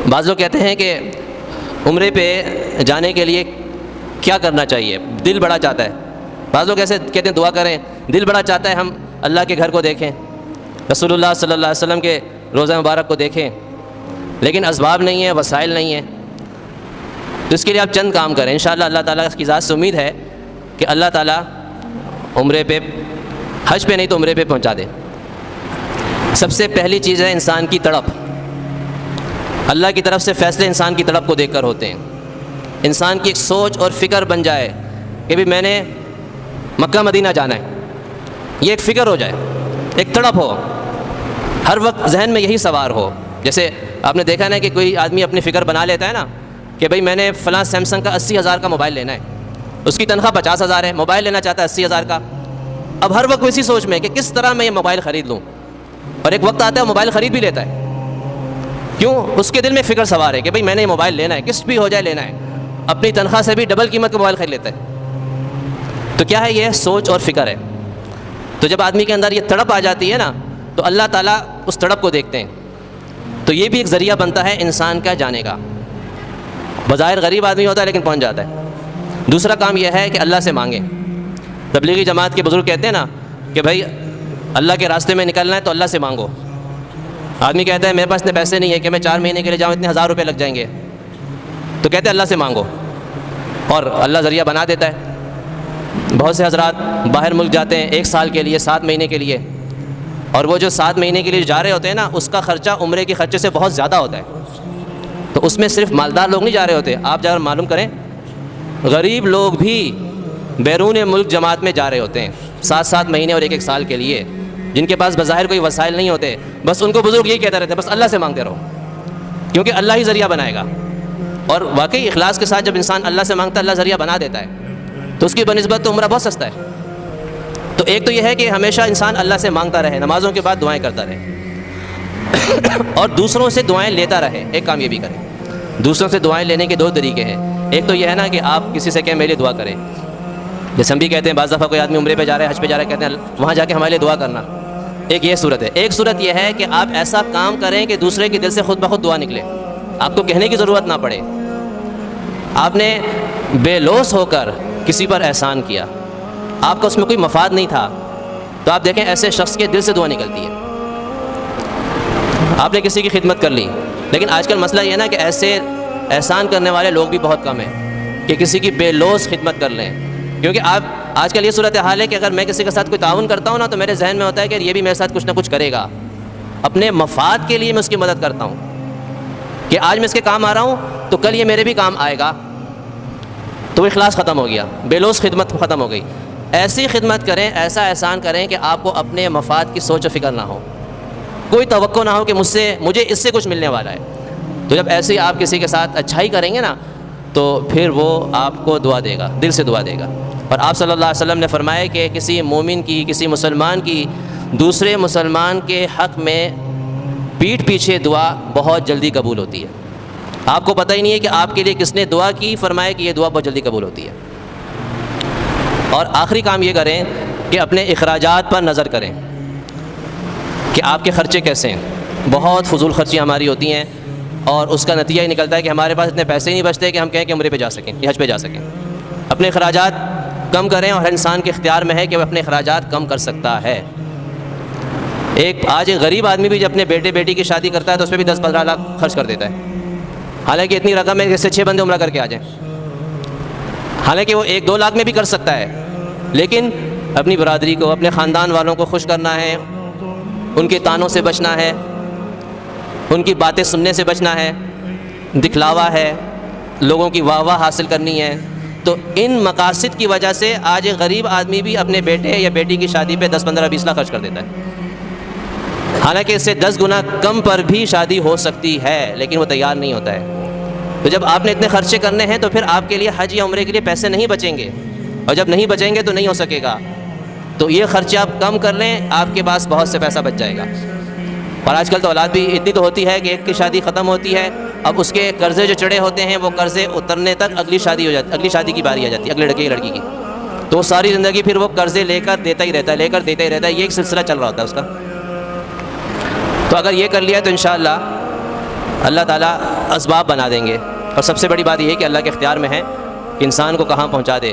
بعض لوگ کہتے ہیں کہ عمرے پہ جانے کے لیے کیا کرنا چاہیے، دل بڑا چاہتا ہے. بعض لوگ ایسے کہتے ہیں دعا کریں، دل بڑا چاہتا ہے ہم اللہ کے گھر کو دیکھیں، رسول اللہ صلی اللہ علیہ وسلم کے روضہ مبارک کو دیکھیں، لیکن اسباب نہیں ہیں، وسائل نہیں ہیں. تو اس کے لیے آپ چند کام کریں، انشاءاللہ اللہ تعالیٰ کی ذات سے امید ہے کہ اللہ تعالیٰ عمرے پہ، حج پہ نہیں تو عمرے پہ پہنچا دے. سب سے پہلی چیز ہے انسان کی تڑپ. اللہ کی طرف سے فیصلے انسان کی تڑپ کو دیکھ کر ہوتے ہیں. انسان کی ایک سوچ اور فکر بن جائے کہ بھی میں نے مکہ مدینہ جانا ہے، یہ ایک فکر ہو جائے، ایک تڑپ ہو، ہر وقت ذہن میں یہی سوار ہو. جیسے آپ نے دیکھا نا کہ کوئی آدمی اپنی فکر بنا لیتا ہے نا کہ بھئی میں نے فلاں سیمسنگ کا 80,000 کا موبائل لینا ہے، اس کی تنخواہ 50,000 ہے، موبائل لینا چاہتا ہے 80,000 کا. اب ہر وقت اسی سوچ میں کہ کس طرح میں یہ موبائل خرید لوں، اور ایک وقت آتا ہے وہ موبائل خرید بھی لیتا ہے. کیوں؟ اس کے دل میں فکر سوار ہے کہ بھئی میں نے یہ موبائل لینا ہے، کس بھی ہو جائے لینا ہے، اپنی تنخواہ سے بھی ڈبل قیمت کا موبائل خرید لیتا ہے. تو کیا ہے؟ یہ سوچ اور فکر ہے. تو جب آدمی کے اندر یہ تڑپ آ جاتی ہے نا تو اللہ تعالیٰ اس تڑپ کو دیکھتے ہیں. تو یہ بھی ایک ذریعہ بنتا ہے انسان کا جانے کا. بظاہر غریب آدمی ہوتا ہے لیکن پہنچ جاتا ہے. دوسرا کام یہ ہے کہ اللہ سے مانگیں. تبلیغی جماعت کے بزرگ کہتے ہیں نا کہ بھائی اللہ کے راستے میں نکلنا ہے تو اللہ سے مانگو. آدمی کہتا ہے میرے پاس اتنے پیسے نہیں ہے کہ میں 4 مہینے کے لیے جاؤں، اتنے 1,000 روپے لگ جائیں گے. تو کہتے ہیں اللہ سے مانگو، اور اللہ ذریعہ بنا دیتا ہے. بہت سے حضرات باہر ملک جاتے ہیں 1 سال کے لیے، 7 مہینے کے لیے، اور وہ جو 7 مہینے کے لیے جا رہے ہوتے ہیں نا اس کا خرچہ عمرے کے خرچے سے بہت زیادہ ہوتا ہے. تو اس میں صرف مالدار لوگ نہیں جا رہے ہوتے، آپ جا کر معلوم کریں غریب لوگ بھی بیرون ملک جماعت میں جا رہے ہوتے ہیں 7 مہینے اور 1 سال کے لیے، جن کے پاس بظاہر کوئی وسائل نہیں ہوتے. بس ان کو بزرگ یہی کہتے رہتے ہیں بس اللہ سے مانگتے رہو، کیونکہ اللہ ہی ذریعہ بنائے گا. اور واقعی اخلاص کے ساتھ جب انسان اللہ سے مانگتا ہے اللہ ذریعہ بنا دیتا ہے. تو اس کی بنسبت تو عمرہ بہت سستا ہے. تو ایک تو یہ ہے کہ ہمیشہ انسان اللہ سے مانگتا رہے، نمازوں کے بعد دعائیں کرتا رہے، اور دوسروں سے دعائیں لیتا رہے. ایک کام یہ بھی کرے. دوسروں سے دعائیں لینے کے 2 طریقے ہیں. ایک تو یہ ہے نا کہ آپ کسی سے کہیں میرے لیے دعا کریں. جیسے ہم بھی کہتے ہیں بعض دفعہ کوئی آدمی عمرے پہ جا رہا ہے، حج پہ جا رہا ہے، کہتے ہیں وہاں جا کے ہمارے لیے دعا کرنا. ایک یہ صورت ہے. ایک صورت یہ ہے کہ آپ ایسا کام کریں کہ دوسرے کے دل سے خود بخود دعا نکلے، آپ کو کہنے کی ضرورت نہ پڑے. آپ نے بے لوث ہو کر کسی پر احسان کیا، آپ کا اس میں کوئی مفاد نہیں تھا، تو آپ دیکھیں ایسے شخص کے دل سے دعا نکلتی ہے. آپ نے کسی کی خدمت کر لی، لیکن آج کل مسئلہ یہ ہے نا کہ ایسے احسان کرنے والے لوگ بھی بہت کم ہیں کہ کسی کی بے لوث خدمت کر لیں. کیونکہ آپ آج کل یہ صورتحال ہے کہ اگر میں کسی کے ساتھ کوئی تعاون کرتا ہوں نا تو میرے ذہن میں ہوتا ہے کہ یہ بھی میرے ساتھ کچھ نہ کچھ کرے گا. اپنے مفاد کے لیے میں اس کی مدد کرتا ہوں کہ آج میں اس کے کام آ رہا ہوں تو کل یہ میرے بھی کام آئے گا. تو وہ اخلاص ختم ہو گیا، بے لوث خدمت ختم ہو گئی. ایسی خدمت کریں، ایسا احسان کریں کہ آپ کو اپنے مفاد کی سوچ و فکر نہ ہو، کوئی توقع نہ ہو کہ مجھے اس سے کچھ ملنے والا ہے. تو جب ایسے ہی آپ کسی کے ساتھ اچھائی کریں گے نا تو پھر وہ آپ کو دعا دے گا، دل سے دعا دے گا. اور آپ صلی اللہ علیہ وسلم نے فرمایا کہ کسی مومن کی، کسی مسلمان کی دوسرے مسلمان کے حق میں پیٹھ پیچھے دعا بہت جلدی قبول ہوتی ہے. آپ کو پتہ ہی نہیں ہے کہ آپ کے لیے کس نے دعا کی، فرمایا کہ یہ دعا بہت جلدی قبول ہوتی ہے. اور آخری کام یہ کریں کہ اپنے اخراجات پر نظر کریں کہ آپ کے خرچے کیسے ہیں. بہت فضول خرچیاں ہماری ہوتی ہیں اور اس کا نتیجہ یہ نکلتا ہے کہ ہمارے پاس اتنے پیسے نہیں بچتے کہ ہم کہیں کہ عمرے پہ جا سکیں یا حج پہ جا سکیں. اپنے اخراجات کم کریں، اور ہر انسان کے اختیار میں ہے کہ وہ اپنے اخراجات کم کر سکتا ہے. آج ایک غریب آدمی بھی جب اپنے بیٹے بیٹی کی شادی کرتا ہے تو اس پہ بھی 10-15 لاکھ خرچ کر دیتا ہے، حالانکہ اتنی رقم ہے جس سے 6 بندے عمرہ کر کے آ جائیں. حالانکہ وہ 1-2 لاکھ میں بھی کر سکتا ہے، لیکن اپنی برادری کو، اپنے خاندان والوں کو خوش کرنا ہے، ان کے طعنوں سے بچنا ہے، ان کی باتیں سننے سے بچنا ہے، دکھلاوا ہے، لوگوں کی واہ واہ حاصل کرنی ہے. تو ان مقاصد کی وجہ سے آج ایک غریب آدمی بھی اپنے بیٹے یا بیٹی کی شادی پہ 10-15-20 لاکھ خرچ کر دیتا ہے، حالانکہ اس سے 10 گنا کم پر بھی شادی ہو سکتی ہے، لیکن وہ تیار نہیں ہوتا ہے. تو جب آپ نے اتنے خرچے کرنے ہیں تو پھر آپ کے لیے حج یا عمرے کے لیے پیسے نہیں بچیں گے، اور جب نہیں بچیں گے تو نہیں ہو سکے گا. تو یہ خرچے آپ کم کر لیں، آپ کے پاس بہت سے پیسہ بچ جائے گا. اور آج کل تو اولاد بھی اتنی تو ہوتی ہے کہ ایک کی شادی ختم ہوتی ہے، اب اس کے قرضے جو چڑھے ہوتے ہیں وہ قرضے اترنے تک اگلی شادی ہو جاتی، اگلی شادی کی باری آ جاتی ہے اگلے لڑکے کی لڑکی کی. تو ساری زندگی پھر وہ قرضے لے کر دیتا ہی رہتا ہے، لے کر دیتا ہی رہتا ہے. یہ ایک سلسلہ چل رہا ہوتا ہے اس کا. تو اگر یہ کر لیا تو انشاءاللہ اللہ تعالیٰ اسباب بنا دیں گے، اور سب سے بڑی بات یہ ہے کہ اللہ کے اختیار میں ہے کہ انسان کو کہاں پہنچا دے۔